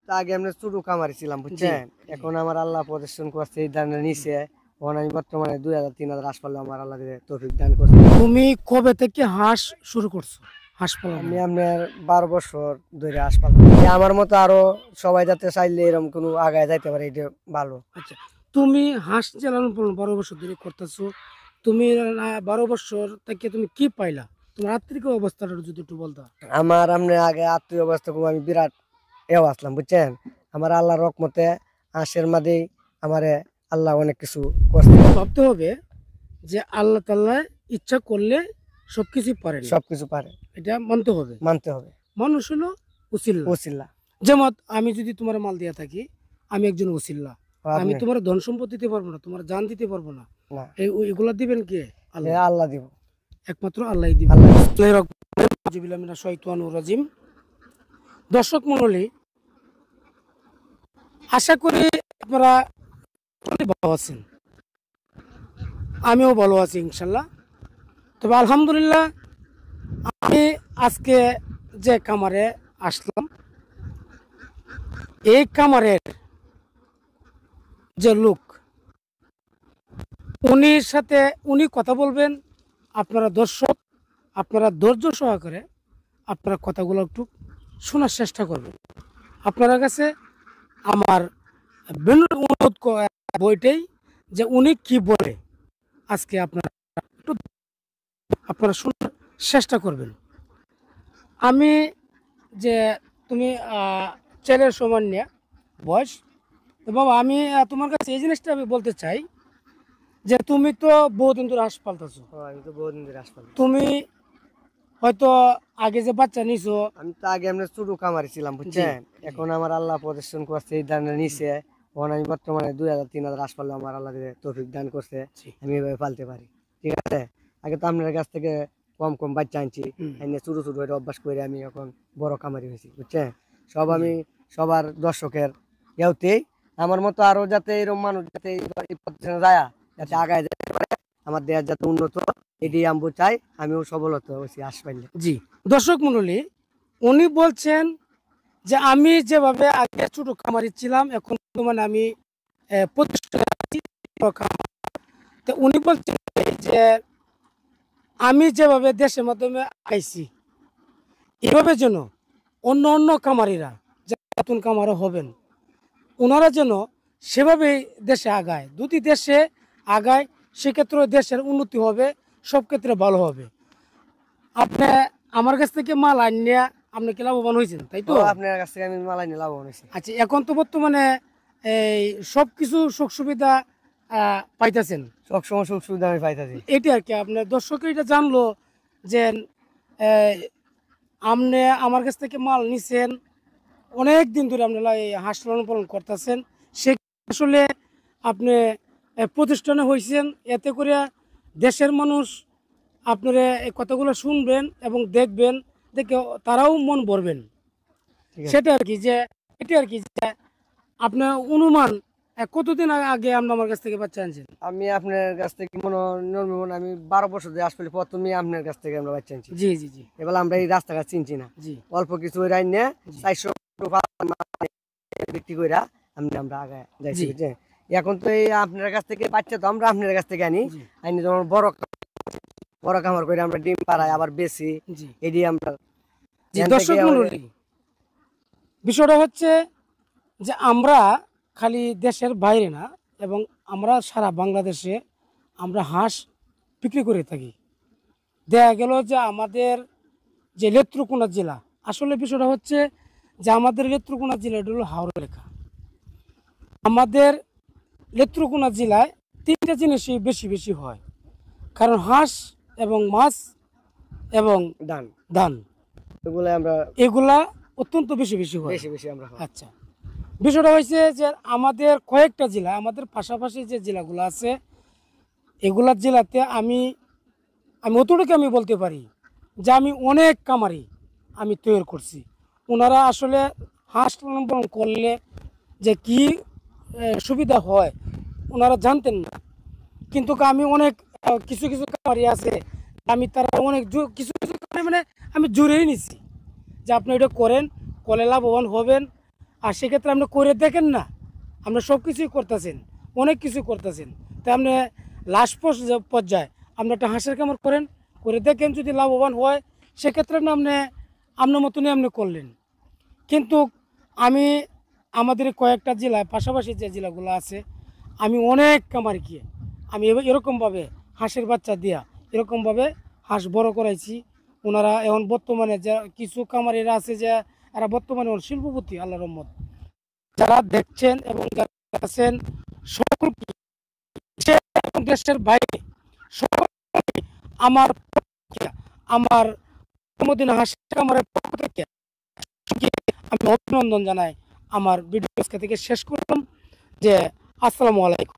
তো আগে আমরা ছোট কামারি ছিলাম বুঝছেন, এখন আমার আল্লাহ প্রদর্শন করছে এই দানের নিচে। এখন আমি বর্তমানে 2000-3000 হাঁস পাললে আমার আল্লাহ তৌফিক দান করছে। তুমি কবে থেকে হাঁস শুরু করছো? হাঁস পালন আমি আপনার 12 বছর ধরে হাঁস পালন। আমার মতো আরো সবাই যাতে চাইলে এরকম কোনো আগায় যাইতে পারে, এটা ভালো। আচ্ছা, তুমি হাঁস যে লালন পালন 12 বছর ধরে করতেছো, তুমি 12 বছর থেকে তুমি কি পাইলা? তোমার আর্থিক অবস্থাটা যদি একটু বলতা। আমার আপনি আগে আত্মীয় অবস্থা খুব আমি বিরাট আসলাম বুঝছেন। আমার আল্লাহর রহমতে হাঁসের মাঝে আমারে আল্লাহ অনেক কিছু করছে। ভাবতে হবে যে আল্লাহ তাআলা ইচ্ছা করলে সবকিছু পারে, সবকিছু পারে, এটা মানতে হবে। মানুষ হলো উসিলা। যেমন আমি যদি তোমার মাল দিয়া থাকি, আমি একজন উসিলা, আমি তোমার ধন সম্পদ দিতে পারবো না, তোমার জান দিতে পারবো না। এগুলা দিবেন কে? আল্লাহ দিব, একমাত্র আল্লাহই দিবেন। দর্শক মণ্ডলী, আশা করি আপনারা ভালো আছেন, আমিও ভালো আছি ইনশাল্লাহ। তবে আলহামদুলিল্লাহ, আমি আজকে যে খামারে আসলাম, এই খামারের যে লোক, উনি কথা বলবেন। আপনারা দর্শক, আপনারা ধৈর্য সহকারে আপনারা কথাগুলো একটু শোনার চেষ্টা করবেন। আপনার কাছে আমার অনুরোধ বইটাই যে উনি কি বলে আজকে আপনারা শোনার চেষ্টা করবেন। আমি যে তুমি ছেলের সমান নিয়ে বয়স, বাবা আমি তোমার কাছে এই জিনিসটা আমি বলতে চাই যে তুমি তো বহুদিন ধরে হাঁস পালতেছো। তুমি হয়তো আগে যে বাচ্চা নিছো, আমি তো আগে আমরা ছোট কামারি ছিলাম বুঝছেন, এখন আমার আল্লাহ প্রদর্শন করছে এই দানের নিচে। এখন আমি বর্তমানে 2000-3000 হাঁস পাললে আমার আল্লাহ তৌফিক দান করছে, আমি এভাবে পালতে পারি। ঠিক আছে, আগে তো আপনার কাছ থেকে কম কম বাচ্চা আনছি, ছোট ছোট অভ্যাস করে আমি এখন বড় কামারি হয়েছি বুঝছেন। আমি সবার দর্শকের এতেই আমার মতো আরো যাতে এরকম মানুষ যাতে যায়, যাতে আগায় যেতে পারে, আমার দেশ যাতে উন্নত, এটি আমি চাই, আমিও সফলতা হয়েছি হাঁস পাইলে। জি দর্শক মণ্ডলী, উনি বলছেন যে আমি যেভাবে আগে ছোট খামারি ছিলাম, এখন মানে আমি প্রতিষ্ঠানে, উনি বলছেন যে আমি যেভাবে দেশের মাধ্যমে আইছি, এভাবে যেন অন্য অন্য খামারিরা নতুন খামারও হবেন, ওনারা যেন সেভাবে দেশে আগায়। যদি দেশে আগায়, সেক্ষেত্রে দেশের উন্নতি হবে, সব ক্ষেত্রে ভালো হবে। আপনি আমার কাছ থেকে মাল আনিয়া আপনি কি লাভবান হয়েছেন, তাই তো? আপনার কাছ থেকে আমি মাল আনি লাভবান হয়েছি। আচ্ছা, এখন তো বর্তমানে এই সবকিছু সুখ সুবিধা পাইতেছেন, সবসময় সুখ সুবিধা আমি পাইতেছি। এটা আর কি আপনার দর্শক এটা জানলো যে আপনি আমার কাছ থেকে মাল নিছেন, অনেক দিন ধরে আপনারা এই হাঁস লালন পালন করতেছেন, সে আসলে আপনি প্রতিষ্ঠানে হয়েছেন, এতে করে দেশের মানুষ আপনারা এই কথাগুলো শুনবেন এবং দেখবেন, দেখে তারাও মন ভরবেন। সেটা আর কি, যে এটা আর কি যে আপনার অনুমান কতদিন আগে আপনি আমার কাছ থেকে বাচ্চা আনছেন? আমি আপনার কাছ থেকে আমি 12 বছর ধরে আসলে প্রথমে আপনার কাছ থেকে আমরা বাচ্চা আনছি। জি জি জি। এবার আমরা এই রাস্তাঘাট চিনছি না, অল্প কিছু ওই রাইন নিয়ে 400 বিক্রি করে আমরা আগে যাইছি বুঝছেন। এখন তো এই আপনার কাছ থেকে বাচ্চা তো আমরা আপনার কাছ থেকে আনি, যেমন বড় খামার করে আমরা ডিম পাড়াই আবার বেশি, এটি আমরা। দর্শক মণ্ডলী, বিষয়টা হচ্ছে যে আমরা খালি দেশের বাইরে না, এবং আমরা সারা বাংলাদেশে আমরা হাঁস বিক্রি করে থাকি। দেখা গেল যে আমাদের যে নেত্রকোনা জেলা, আসলে বিষয়টা হচ্ছে যে আমাদের নেত্রকোনা জেলাটা হলো হাওড়া এলাকা। আমাদের নেত্রকোনা জেলায় 3টা জিনিসই বেশি বেশি হয়, কারণ হাঁস এবং মাছ এবং ধান এগুলা অত্যন্ত বেশি বেশি হয়। আচ্ছা, বিষয়টা হয়েছে যে আমাদের কয়েকটা জেলা, আমাদের পাশাপাশি যে জেলাগুলো আছে, এগুলা জেলাতে আমি অতটুকু আমি বলতে পারি যে আমি অনেক কামারি আমি তৈরি করছি। ওনারা আসলে হাঁস লালন পালন করলে যে কি সুবিধা হয় ওনারা জানতেন না, কিন্তু আমি অনেক কিছু কিছু কামারি আছে, আমি তারা অনেক কিছু কিছু মানে আমি জুড়েই নিছি যে আপনি এটা করেন, করলে লাভবান হবেন, আর সেক্ষেত্রে আপনি করে দেখেন না, আপনি সব কিছুই করতেছেন, অনেক কিছু করতেছেন, তাই আপনি লাস্ট পর্যায়ে আপনি একটা হাঁসের খামার করেন, করে দেখেন যদি লাভবান হয়, সেক্ষেত্রে না আপনি আপনার মতনই আপনি করলেন। কিন্তু আমি আমাদের কয়েকটা জেলায় পাশাপাশি যে জেলাগুলো আছে, আমি অনেক খামারকে আমি এরকমভাবে হাঁসের বাচ্চা দিয়া এরকমভাবে হাঁস বড় করাইছি। ওনারা এখন বর্তমানে যা কিছু খামারিরা আছে যে এরা বর্তমানে শিল্পপতি, আল্লাহ রহমত। যারা দেখছেন এবং যারা আছেন সকল দেশে এবং দেশের বাইরে সকল আমার আমার মদিনা হাঁসের খামারের পক্ষ থেকে আমি অভিনন্দন জানাই। আমার ভিডিও আজকে থেকে শেষ করলাম যে আসসালামু আলাইকুম।